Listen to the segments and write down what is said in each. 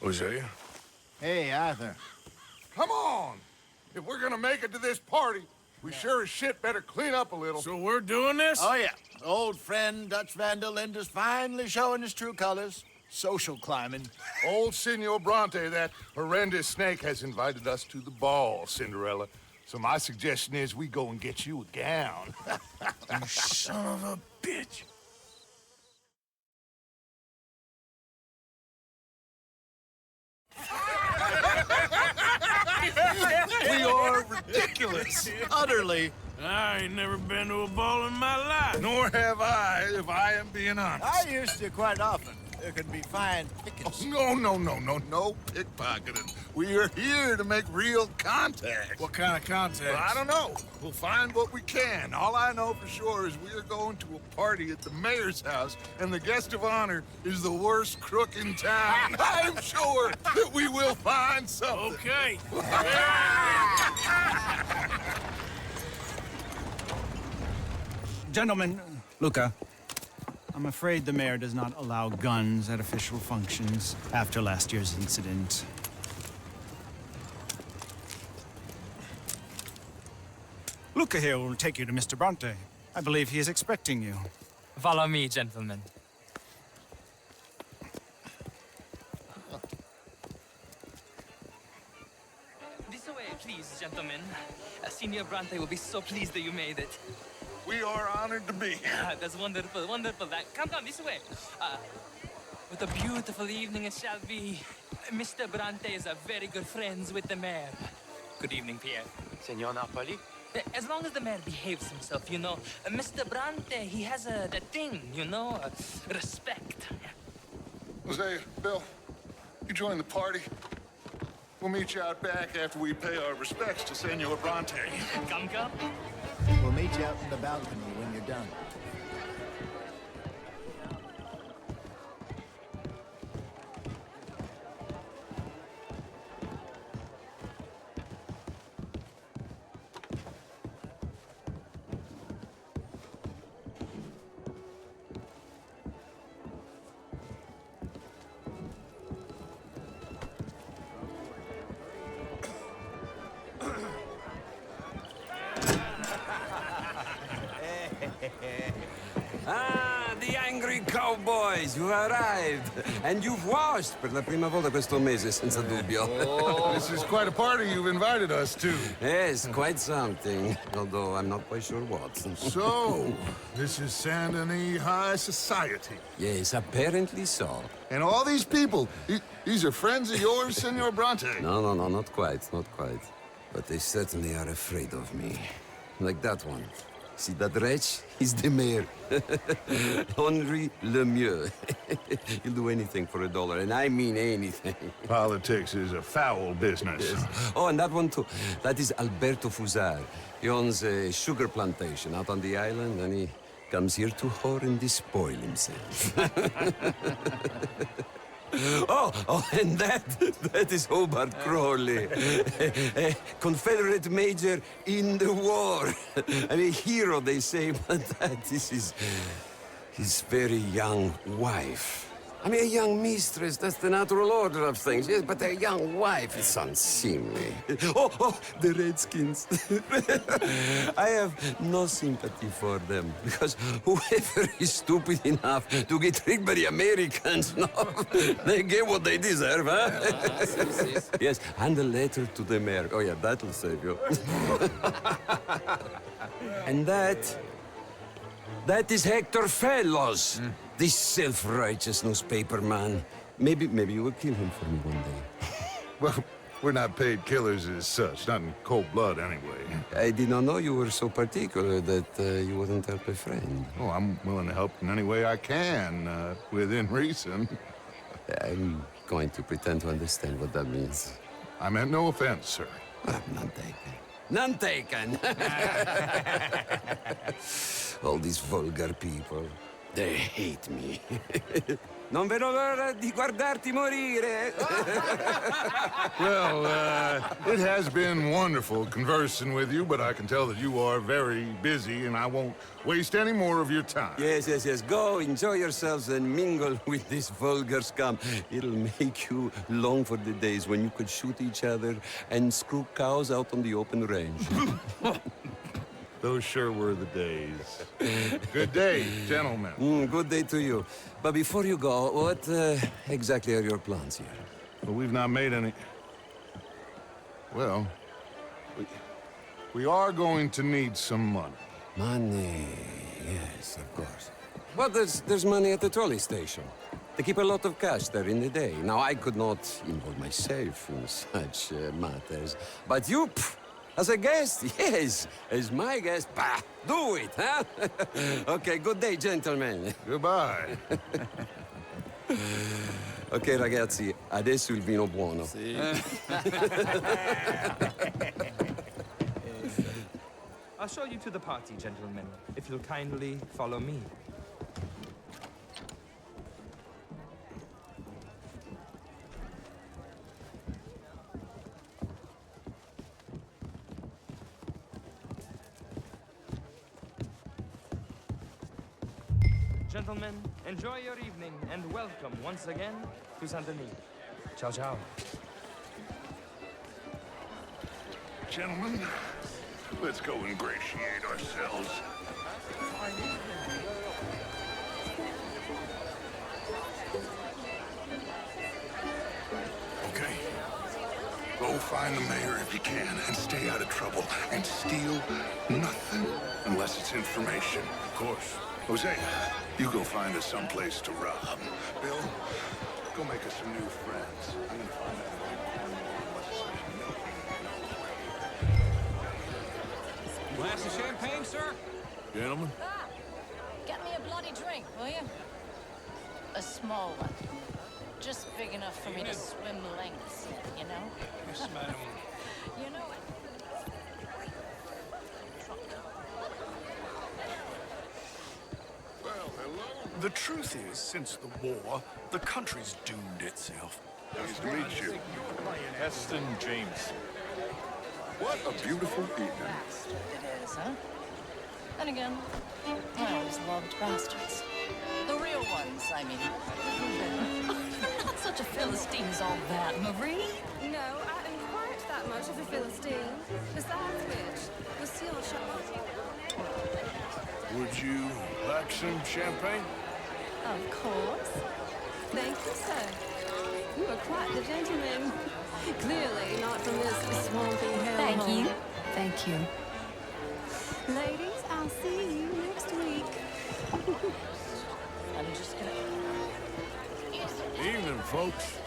Hosea? Hey, Arthur. Come on! If we're gonna make it to this party, we sure as shit better clean up a little. So we're doing this? Oh, yeah. Old friend Dutch Van der Linde's finally showing his true colors. Social climbing. Old Senor Bronte, that horrendous snake, has invited us to the ball, Cinderella. So my suggestion is we go and get you a gown. You son of a bitch. We are ridiculous. Utterly. I ain't never been to a ball in my life. Nor have I, if I am being honest. I used to quite often. There can be fine pickings. No pickpocketing. We are here to make real contact. What kind of contact? Well, I don't know. We'll find what we can. All I know for sure is we are going to a party at the mayor's house, and the guest of honor is the worst crook in town. I'm sure that we will find something. Okay. Gentlemen, Luca, I'm afraid the mayor does not allow guns at official functions after last year's incident. Luca here will take you to Mr. Bronte. I believe he is expecting you. Follow me, gentlemen. This way, please, gentlemen. Senior Bronte will be so pleased that you made it. We are honored to be here. That's wonderful, wonderful. Come this way. What a beautiful evening it shall be. Mr. Bronte is a very good friends with the mayor. Good evening, Pierre. Senor Napoli? As long as the mayor behaves himself, you know. Mr. Bronte, he has that thing, you know, respect. Jose, Bill, you join the party. We'll meet you out back after we pay our respects to Senor Bronte. Come. We'll meet you out in the balcony when you're done. Ah, the angry cowboys, you arrived. And you've washed per la prima volta questo mese, senza dubbio. This is quite a party you've invited us to. Yes, quite something. Although I'm not quite sure what. So, this is Saint Denis High Society. Yes, apparently so. And all these people, these are friends of yours, Senor Bronte? No, not quite, not quite. But they certainly are afraid of me. Like that one. See that wretch? He's the mayor. Henri Lemieux. He'll do anything for $1, and I mean anything. Politics is a foul business. Yes. Oh, and that one too. That is Alberto Fusar. He owns a sugar plantation out on the island, and he comes here to whore and despoil himself. Oh, and that is Hobart Crawley, a Confederate major in the war. And a hero, they say, but that is his very young wife. I mean, a young mistress, that's the natural order of things, yes, but a young wife is unseemly. Oh, the Redskins. I have no sympathy for them, because whoever is stupid enough to get tricked by the Americans, no, they get what they deserve, huh? Yes, and a letter to the mayor. Oh, yeah, that'll save you. And that is Hector Fellows. This self-righteous newspaper man. Maybe you will kill him for me one day. Well, we're not paid killers as such, not in cold blood anyway. I did not know you were so particular that you wouldn't help a friend. Oh, I'm willing to help in any way I can, within reason. I'm going to pretend to understand what that means. I meant no offense, sir. None taken. None taken! All these vulgar people. They hate me. Non vedo l'ora di guardarti morire. Well, it has been wonderful conversing with you, but I can tell that you are very busy, and I won't waste any more of your time. Yes, yes, yes. Go, enjoy yourselves, and mingle with this vulgar scum. It'll make you long for the days when you could shoot each other and screw cows out on the open range. Those sure were the days. Good day, gentlemen. Good day to you. But before you go, what exactly are your plans here? Well, we've not made any... Well, we are going to need some money. Money, yes, of course. But there's money at the trolley station. They keep a lot of cash there in the day. Now, I could not involve myself in such matters. But you, as a guest, yes, as my guest, bah, do it, huh? Okay, good day, gentlemen. Goodbye. Ok, ragazzi, adesso il vino buono. I'll show you to the party, gentlemen, if you'll kindly follow me. Gentlemen, enjoy your evening and welcome once again to Saint Denis. Ciao, ciao. Gentlemen, let's go ingratiate ourselves. Okay. Go find the mayor if you can and stay out of trouble. And steal nothing unless it's information. Of course. Jose, you go find us someplace to rob. Bill, go make us some new friends. I'm gonna find that Glass of champagne, sir? Gentlemen? Get me a bloody drink, will you? A small one. Just big enough for me to swim lengths, you know? Yes, madam. You know it. The truth is, since the war, the country's doomed itself. Nice to meet you. Heston James. What a beautiful evening. Bastard it is, huh? Then again, I always loved bastards. The real ones, I mean. You're not such a Philistine as all that, Marie. No, I am quite that much of a Philistine. Besides which, Lucille shall... Would you like some champagne? Of course. Thank you, sir. You are quite the gentleman. Clearly not from this swampy hellhole. Thank you. Thank you. Ladies, I'll see you next week. I'm just gonna... Evening, folks.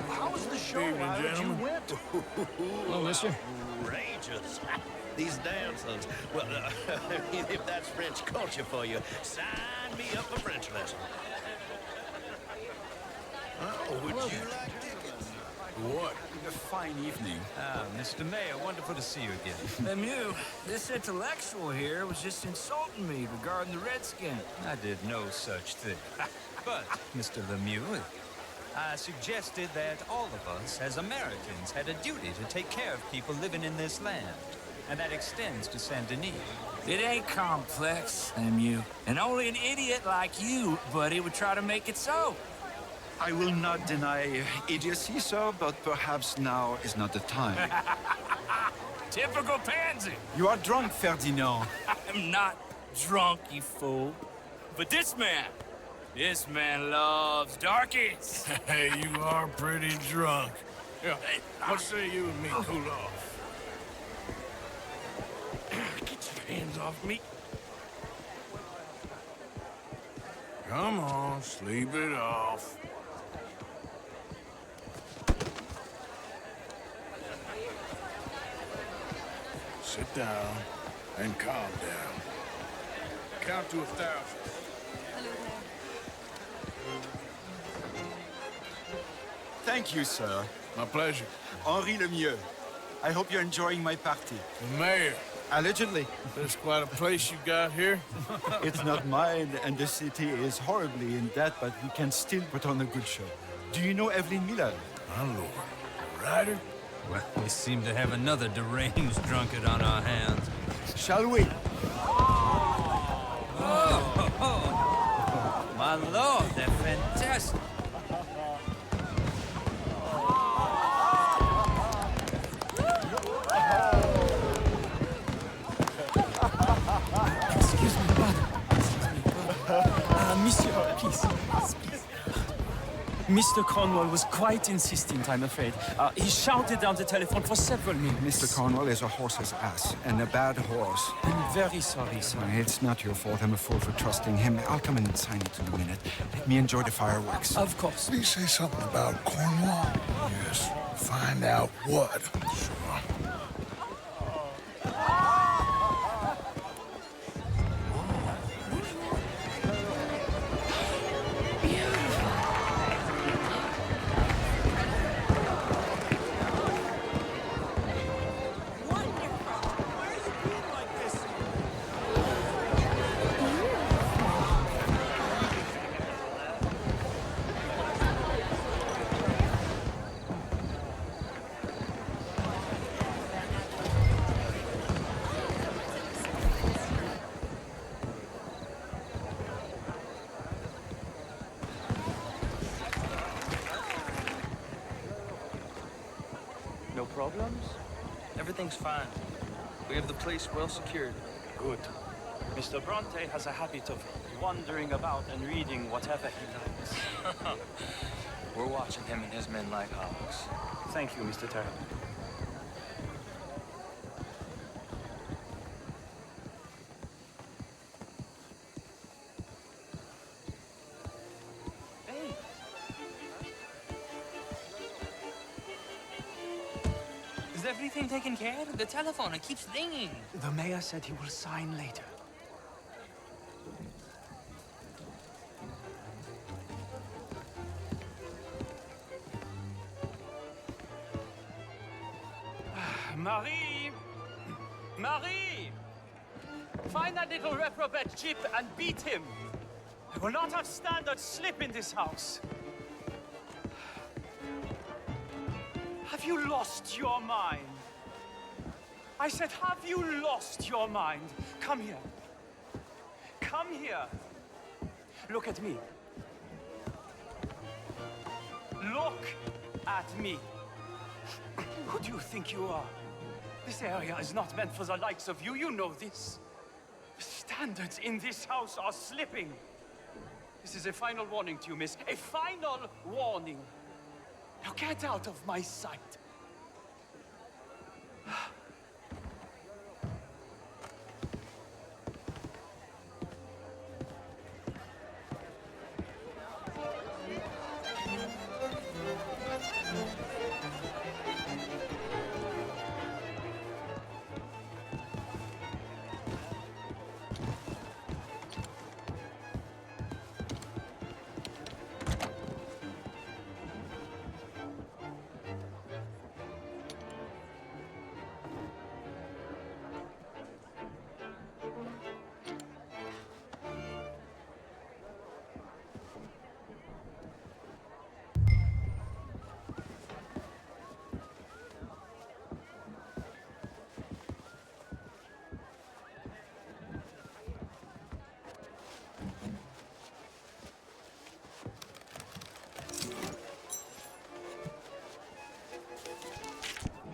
How was the show? Evening, Why did you gentlemen. went? Hello, mister. Outrageous. These damsels. Well, if that's French culture for you, sign me up for French lesson. Oh, would you like tickets? What? A fine evening. Ah, Mr. Mayor, wonderful to see you again. Lemieux, this intellectual here was just insulting me regarding the Redskin. I did no such thing. But, Mr. Lemieux, I suggested that all of us, as Americans, had a duty to take care of people living in this land. And that extends to Saint Denis. It ain't complex, Lemieux. And only an idiot like you, buddy, would try to make it so. I will not deny idiocy, sir, but perhaps now is not the time. Typical pansy. You are drunk, Ferdinand. I'm not drunk, you fool. But this man loves darkies. Hey, you are pretty drunk. Yeah, what say you and me cool off? Get your hands off me. Come on, sleep it off. Sit down and calm down. Count to 1,000. Thank you, sir. My pleasure. Henri Lemieux. I hope you're enjoying my party. The mayor. Allegedly. There's quite a place you got here. It's not mine, and the city is horribly in debt, but we can still put on a good show. Do you know Evelyn Miller? My lord. Ryder? Well, we seem to have another deranged drunkard on our hands. Shall we? Oh, my lord, they're fantastic. Excuse me, brother. Monsieur, please. Mr. Cornwall was quite insistent, I'm afraid. He shouted down the telephone for several minutes. Mr. Cornwall is a horse's ass, and a bad horse. I'm very sorry, sir. It's not your fault. I'm a fool for trusting him. I'll come and sign it in a minute. Let me enjoy the fireworks. Of course. Did he say something about Cornwall? Yes. Find out what. Sure. No problems? Everything's fine. We have the place well secured. Good. Mr. Bronte has a habit of wandering about and reading whatever he likes. We're watching him and his men like hawks. Thank you, Mr. Terrell. Hey! Is everything taken care of? The telephone, it keeps ringing. The mayor said he will sign later. Marie! Marie! Find that little reprobate Chip and beat him. I will not have standards slip in this house. Have you lost your mind? I said, have you lost your mind? Come here. Come here. Look at me. Look at me. Who do you think you are? This area is not meant for the likes of you. You know this. The standards in this house are slipping. This is a final warning to you, miss. A final warning. Now get out of my sight.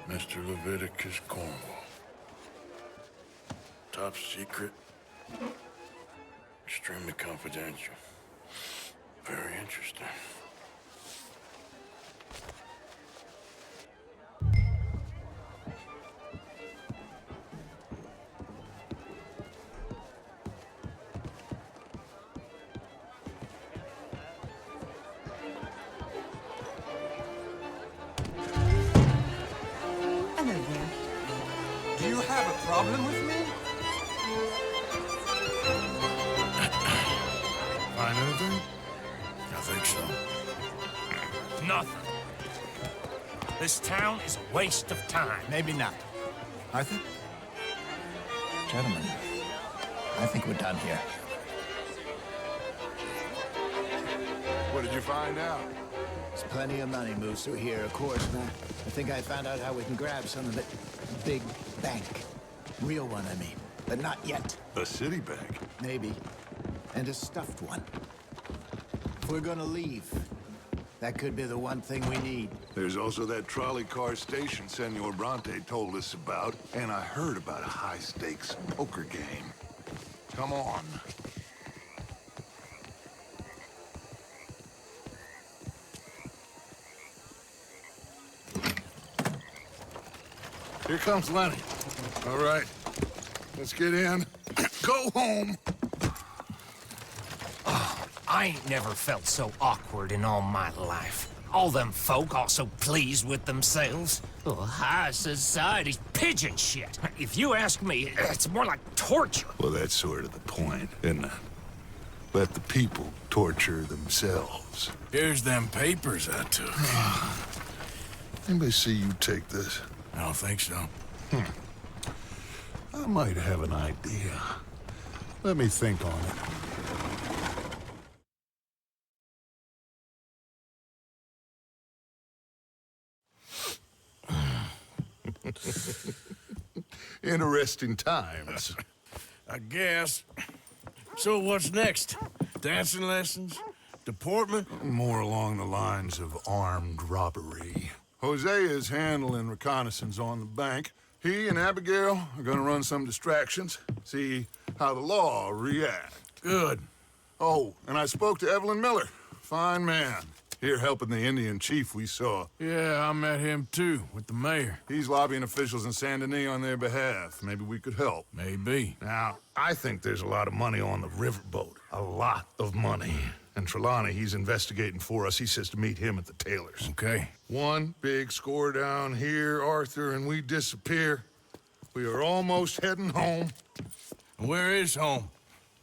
Mr. Leviticus Cornwall. Top secret. Extremely confidential. Very interesting. Do you have a problem with me? Find anything? I think so. Nothing. This town is a waste of time. Maybe not. Arthur? Gentlemen, I think we're done here. What did you find out? There's plenty of money moves through here, of course, but I think I found out how we can grab some of it. Big bank. Real one, I mean. But not yet. A city bank? Maybe. And a stuffed one. If we're gonna leave, that could be the one thing we need. There's also that trolley car station Senor Bronte told us about, and I heard about a high-stakes poker game. Come on. Here comes Lenny. All right, let's get in. Go home. I ain't never felt so awkward in all my life. All them folk all so pleased with themselves. Oh, high society's pigeon shit. If you ask me, it's more like torture. Well, that's sort of the point, isn't it? Let the people torture themselves. Here's them papers I took. Anybody see you take this? I don't think so. I might have an idea. Let me think on it. Interesting times. I guess. So what's next? Dancing lessons? Deportment? More along the lines of armed robbery. Hosea is handling reconnaissance on the bank. He and Abigail are gonna run some distractions, see how the law reacts. Good. Oh, and I spoke to Evelyn Miller. Fine man. Here helping the Indian chief we saw. Yeah, I met him too, with the mayor. He's lobbying officials in Saint Denis on their behalf. Maybe we could help. Maybe. Now, I think there's a lot of money on the riverboat. A lot of money. And Trelawney, he's investigating for us. He says to meet him at the Taylor's. Okay. One big score down here, Arthur, and we disappear. We are almost heading home. Where is home?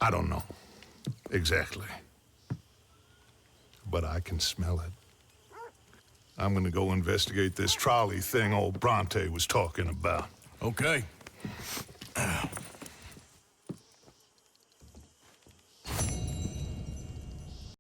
I don't know. Exactly. But I can smell it. I'm gonna go investigate this trolley thing old Bronte was talking about. Okay.